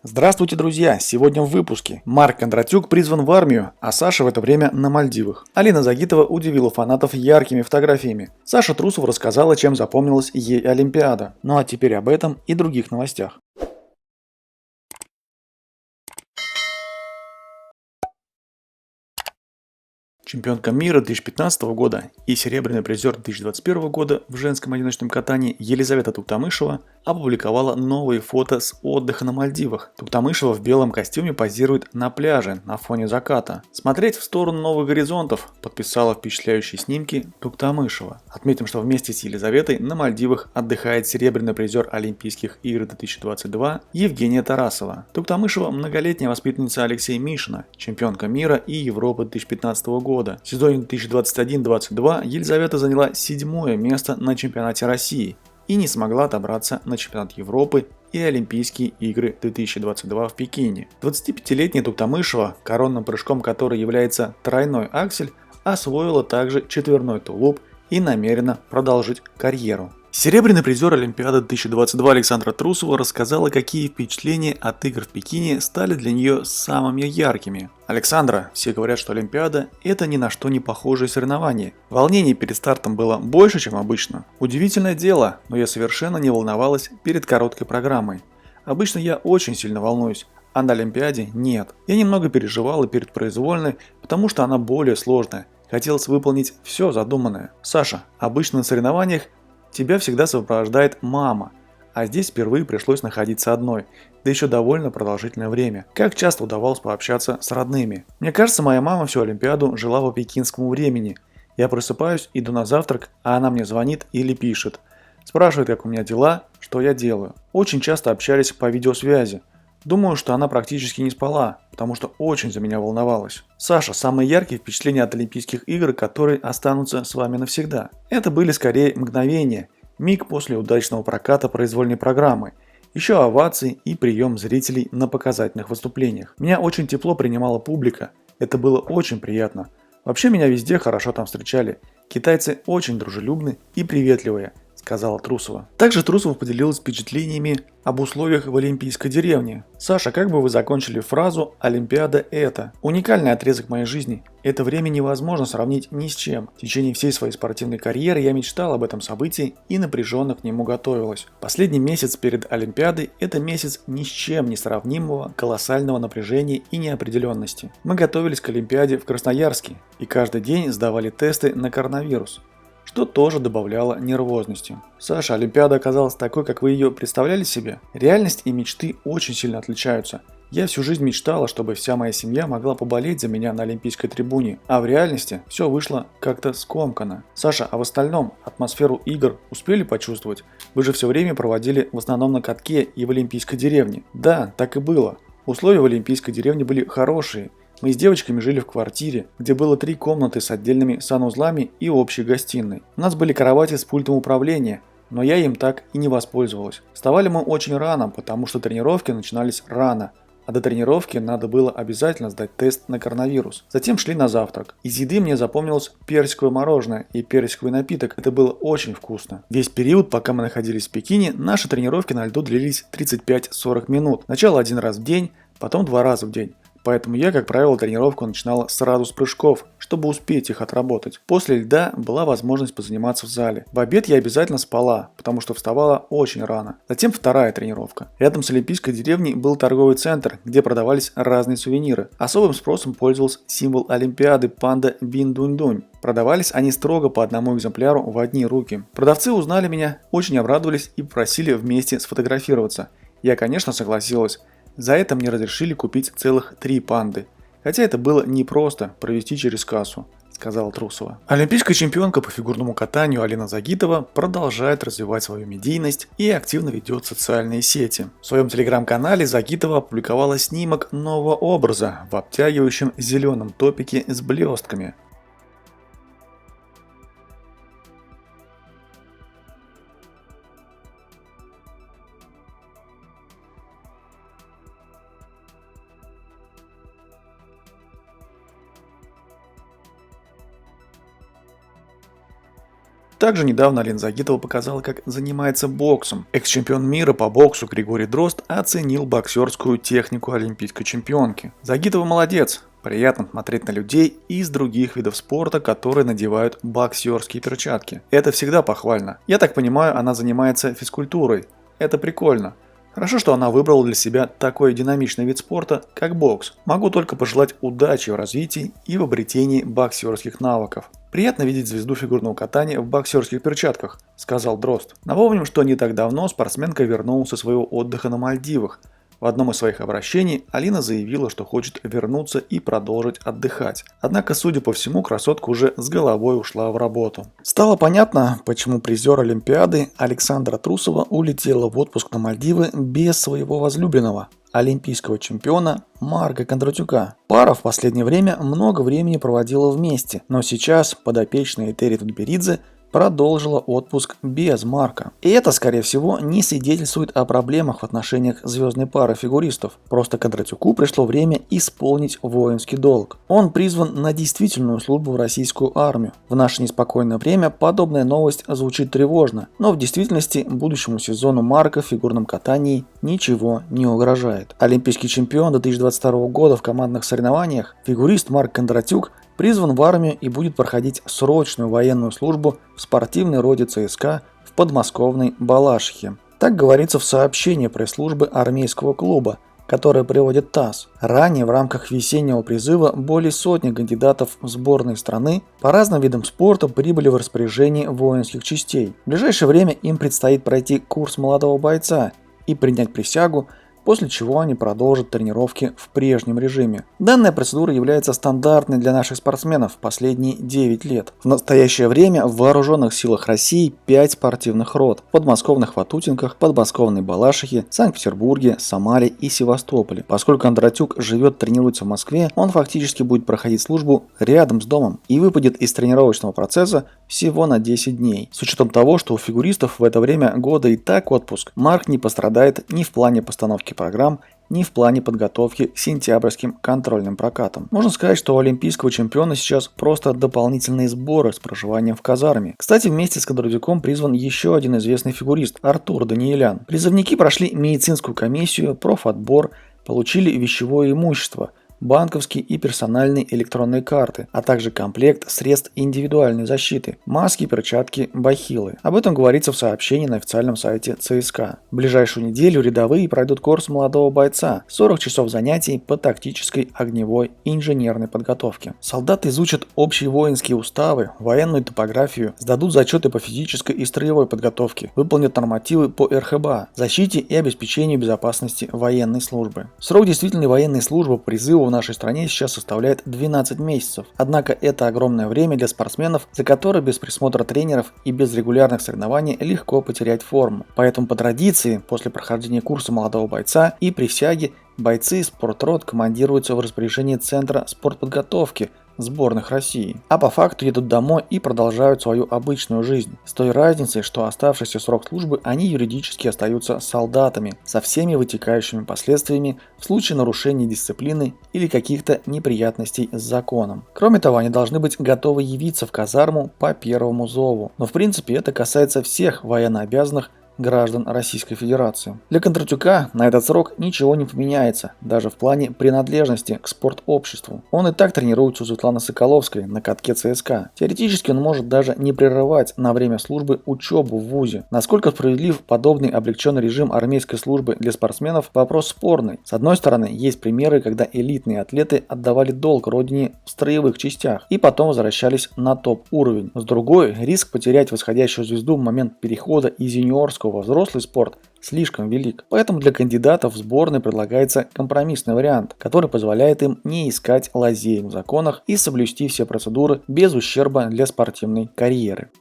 Здравствуйте, друзья! Сегодня в выпуске. Марк Кондратюк призван в армию, а Саша в это время на Мальдивах. Алина Загитова удивила фанатов яркими фотографиями. Саша Трусова рассказала, чем запомнилась ей Олимпиада. Ну а теперь об этом и других новостях. Чемпионка мира 2015 года и серебряный призер 2021 года в женском одиночном катании Елизавета Туктамышева опубликовала новые фото с отдыха на Мальдивах. Туктамышева в белом костюме позирует на пляже на фоне заката. «Смотреть в сторону новых горизонтов», подписала впечатляющие снимки Туктамышева. Отметим, что вместе с Елизаветой на Мальдивах отдыхает серебряный призер Олимпийских игр 2022 Евгения Тарасова. Туктамышева – многолетняя воспитанница Алексея Мишина, чемпионка мира и Европы 2015 года. В сезоне 2021-2022 Елизавета заняла 7-е место на чемпионате России и не смогла отобраться на чемпионат Европы и Олимпийские игры 2022 в Пекине. 25-летняя Туктамышева, коронным прыжком которой является тройной аксель, освоила также четверной тулуп и намерена продолжить карьеру. Серебряный призер Олимпиады 2022 Александра Трусова рассказала, какие впечатления от игр в Пекине стали для нее самыми яркими. Александра, все говорят, что Олимпиада – это ни на что не похожее соревнование. Волнений перед стартом было больше, чем обычно. Удивительное дело, но я совершенно не волновалась перед короткой программой. Обычно я очень сильно волнуюсь, а на Олимпиаде нет. Я немного переживала перед произвольной, потому что она более сложная. Хотелось выполнить все задуманное. Саша, обычно на соревнованиях тебя всегда сопровождает мама, а здесь впервые пришлось находиться одной, да еще довольно продолжительное время. Как часто удавалось пообщаться с родными? Мне кажется, моя мама всю Олимпиаду жила по пекинскому времени. Я просыпаюсь, иду на завтрак, а она мне звонит или пишет. Спрашивает, как у меня дела, что я делаю. Очень часто общались по видеосвязи. Думаю, что она практически не спала, потому что очень за меня волновалась. Саша, самые яркие впечатления от Олимпийских игр, которые останутся с вами навсегда. Это были скорее мгновения, миг после удачного проката произвольной программы, еще овации и прием зрителей на показательных выступлениях. Меня очень тепло принимала публика, это было очень приятно. Вообще меня везде хорошо там встречали. Китайцы очень дружелюбны и приветливые, сказала Трусова. Также Трусова поделилась впечатлениями об условиях в Олимпийской деревне. Саша, как бы вы закончили фразу «Олимпиада – это»? Уникальный отрезок моей жизни. Это время невозможно сравнить ни с чем. В течение всей своей спортивной карьеры я мечтала об этом событии и напряженно к нему готовилась. Последний месяц перед Олимпиадой – это месяц ни с чем не сравнимого, колоссального напряжения и неопределенности. Мы готовились к Олимпиаде в Красноярске и каждый день сдавали тесты на коронавирус, что тоже добавляло нервозности. Саша, Олимпиада оказалась такой, как вы ее представляли себе? Реальность и мечты очень сильно отличаются. Я всю жизнь мечтала, чтобы вся моя семья могла поболеть за меня на Олимпийской трибуне, а в реальности все вышло как-то скомканно. Саша, а в остальном атмосферу игр успели почувствовать? Вы же все время проводили в основном на катке и в Олимпийской деревне. Да, так и было. Условия в Олимпийской деревне были хорошие. Мы с девочками жили в квартире, где было 3 комнаты с отдельными санузлами и общей гостиной. У нас были кровати с пультом управления, но я им так и не воспользовалась. Вставали мы очень рано, потому что тренировки начинались рано, а до тренировки надо было обязательно сдать тест на коронавирус. Затем шли на завтрак. Из еды мне запомнилось персиковое мороженое и персиковый напиток. Это было очень вкусно. Весь период, пока мы находились в Пекине, наши тренировки на льду длились 35-40 минут. Сначала 1 раз в день, потом 2 раза в день. Поэтому я, как правило, тренировку начинала сразу с прыжков, чтобы успеть их отработать. После льда была возможность позаниматься в зале. В обед я обязательно спала, потому что вставала очень рано. Затем вторая тренировка. Рядом с Олимпийской деревней был торговый центр, где продавались разные сувениры. Особым спросом пользовался символ Олимпиады панда Бин-Дунь-Дунь. Продавались они строго по одному экземпляру в одни руки. Продавцы узнали меня, очень обрадовались и попросили вместе сфотографироваться. Я, конечно, согласилась. За это мне разрешили купить целых 3 панды. Хотя это было непросто провести через кассу, сказала Трусова. Олимпийская чемпионка по фигурному катанию Алина Загитова продолжает развивать свою медийность и активно ведет социальные сети. В своем телеграм-канале Загитова опубликовала снимок нового образа в обтягивающем зеленом топике с блестками. Также недавно Алина Загитова показала, как занимается боксом. Экс-чемпион мира по боксу Григорий Дрозд оценил боксерскую технику олимпийской чемпионки. Загитова молодец. Приятно смотреть на людей из других видов спорта, которые надевают боксерские перчатки. Это всегда похвально. Я так понимаю, она занимается физкультурой. Это прикольно. Хорошо, что она выбрала для себя такой динамичный вид спорта, как бокс. Могу только пожелать удачи в развитии и в обретении боксерских навыков. «Приятно видеть звезду фигурного катания в боксерских перчатках», – сказал Дрозд. Напомним, что не так давно спортсменка вернулась со своего отдыха на Мальдивах. В одном из своих обращений Алина заявила, что хочет вернуться и продолжить отдыхать. Однако, судя по всему, красотка уже с головой ушла в работу. Стало понятно, почему призер Олимпиады Александра Трусова улетела в отпуск на Мальдивы без своего возлюбленного, олимпийского чемпиона Марка Кондратюка. Пара в последнее время много времени проводила вместе, но сейчас подопечная Этери Тутберидзе продолжила отпуск без Марка. И это, скорее всего, не свидетельствует о проблемах в отношениях звездной пары фигуристов. Просто Кондратюку пришло время исполнить воинский долг. Он призван на действительную службу в российскую армию. В наше неспокойное время подобная новость звучит тревожно, но в действительности будущему сезону Марка в фигурном катании ничего не угрожает. Олимпийский чемпион 2022 года в командных соревнованиях, фигурист Марк Кондратюк призван в армию и будет проходить срочную военную службу в спортивной роте ЦСКА в подмосковной Балашихе. Так говорится в сообщении пресс-службы армейского клуба, которое приводит ТАСС. Ранее в рамках весеннего призыва более сотни кандидатов в сборные страны по разным видам спорта прибыли в распоряжение воинских частей. В ближайшее время им предстоит пройти курс молодого бойца и принять присягу, после чего они продолжат тренировки в прежнем режиме. Данная процедура является стандартной для наших спортсменов последние 9 лет. В настоящее время в Вооруженных силах России 5 спортивных рот: в подмосковных Ватутинках, подмосковной Балашихе, Санкт-Петербурге, Самаре и Севастополе. Поскольку Кондратюк живет, тренируется в Москве, он фактически будет проходить службу рядом с домом и выпадет из тренировочного процесса всего на 10 дней. С учетом того, что у фигуристов в это время года и так отпуск, Марк не пострадает ни в плане постановки программ, ни в плане подготовки к сентябрьским контрольным прокатам. Можно сказать, что у олимпийского чемпиона сейчас просто дополнительные сборы с проживанием в казарме. Кстати, вместе с Кондратюком призван еще один известный фигурист – Артур Даниэлян. Призывники прошли медицинскую комиссию, профотбор, получили вещевое имущество, банковские и персональные электронные карты, а также комплект средств индивидуальной защиты, маски, перчатки, бахилы. Об этом говорится в сообщении на официальном сайте ЦСКА. В ближайшую неделю рядовые пройдут курс молодого бойца, 40 часов занятий по тактической, огневой и инженерной подготовке. Солдаты изучат общие воинские уставы, военную топографию, сдадут зачеты по физической и строевой подготовке, выполнят нормативы по РХБА, защите и обеспечению безопасности военной службы. Срок действительной военной службы по призыву в нашей стране сейчас составляет 12 месяцев. Однако это огромное время для спортсменов, за которое без присмотра тренеров и без регулярных соревнований легко потерять форму. Поэтому по традиции, после прохождения курса молодого бойца и присяги, бойцы спортрот командируются в распоряжении Центра спортподготовки сборных России, а по факту едут домой и продолжают свою обычную жизнь, с той разницей, что оставшийся срок службы они юридически остаются солдатами, со всеми вытекающими последствиями в случае нарушения дисциплины или каких-то неприятностей с законом. Кроме того, они должны быть готовы явиться в казарму по первому зову, но в принципе это касается всех военнообязанных граждан Российской Федерации. Для Кондратюка на этот срок ничего не поменяется, даже в плане принадлежности к спортобществу. Он и так тренируется у Светланы Соколовской на катке ЦСКА. Теоретически он может даже не прерывать на время службы учебу в ВУЗе. Насколько справедлив подобный облегченный режим армейской службы для спортсменов – вопрос спорный. С одной стороны, есть примеры, когда элитные атлеты отдавали долг родине в строевых частях и потом возвращались на топ-уровень. С другой, риск потерять восходящую звезду в момент перехода из юниорского во взрослый спорт слишком велик. Поэтому для кандидатов в сборной предлагается компромиссный вариант, который позволяет им не искать лазеек в законах и соблюсти все процедуры без ущерба для спортивной карьеры.